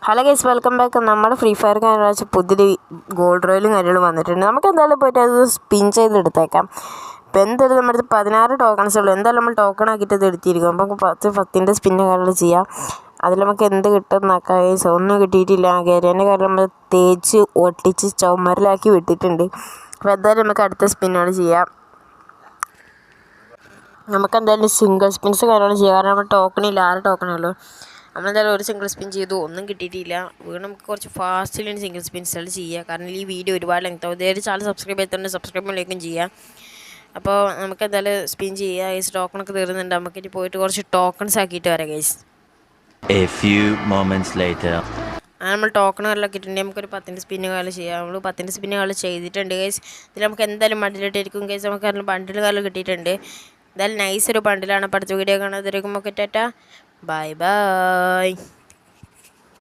Hello guys, welcome back. നമ്മുടെ free fire കഴിഞ്ഞ പുതിയൊരു ഗോൾഡ് റോയിലും കാര്യങ്ങളും വന്നിട്ടുണ്ട്. നമുക്ക് എന്തായാലും പോയിട്ട് അത് സ്പിൻ ചെയ്തെടുത്തേക്കാം. ഇപ്പം എന്തായാലും നമ്മുടെ അടുത്ത് 16 ടോക്കൺസേ ഉള്ളൂ. എന്തായാലും നമ്മൾ ടോക്കൺ ആക്കിയിട്ട് അത് എടുത്തിരിക്കും. അപ്പം 10 സ്പിന്ന് കാര്യങ്ങൾ ചെയ്യാം. അതിൽ നമുക്ക് എന്ത് കിട്ടുമെന്നാക്കാം ഗൈസ്. ഒന്നും കിട്ടിയിട്ടില്ല. ഗരേൻ്റെ കാര്യം നമ്മൾ തേച്ച് ഒട്ടിച്ച് ചുമരിലാക്കി വിട്ടിട്ടുണ്ട്. അപ്പോൾ എന്തായാലും നമുക്ക് അടുത്ത സ്പിന്നുകൾ ചെയ്യാം. നമുക്ക് എന്തായാലും സിംഗിൾ സ്പിൻസ് കാര്യങ്ങൾ ചെയ്യാം. കാരണം നമ്മൾ ടോക്കണില്ല, 6 ടോക്കണേ ഉള്ളൂ. നമ്മളെന്തായാലും ഒരു സിംഗിൾ സ്പിൻ ചെയ്തു, ഒന്നും കിട്ടിയിട്ടില്ല. വീണ്ടും നമുക്ക് കുറച്ച് ഫാസ്റ്റിലാണ് സിംഗിൾ സ്പിൻസുകൾ ചെയ്യുക. കാരണം ഈ വീഡിയോ ഒരുപാട് ലെങ്ത് ആവും. ഇതേ ചാനൽ സബ്സ്ക്രൈബ് ചെയ്തിട്ടുണ്ട്, സബ്സ്ക്രൈബിലേക്കും ചെയ്യാം. അപ്പോൾ നമുക്ക് എന്തായാലും സ്പിൻ ചെയ്യുക ഗൈസ്. ടോക്കണൊക്കെ തീർന്നുണ്ട്. നമുക്കിനി പോയിട്ട് കുറച്ച് ടോക്കൺസ് ആക്കിയിട്ട് വരാം ഗൈസ്. നമ്മൾ ടോക്കണുകളിലൊക്കെ ഇട്ടുണ്ടെങ്കിൽ നമുക്കൊരു 10 സ്പിന്നുകൾ ചെയ്യാം. നമ്മൾ 10 സ്പിന്നുകൾ ചെയ്തിട്ടുണ്ട് ഗൈസ്. ഇതിൽ നമുക്ക് എന്തായാലും ബണ്ടിലിട്ടായിരിക്കും ഗൈസ്. നമുക്ക് ബണ്ടിലുകൾ കിട്ടിയിട്ടുണ്ട്. എന്തായാലും നൈസ് ഒരു ബണ്ടിലാണ്. അടുത്ത വീഡിയോ കാണാൻ. Bye bye.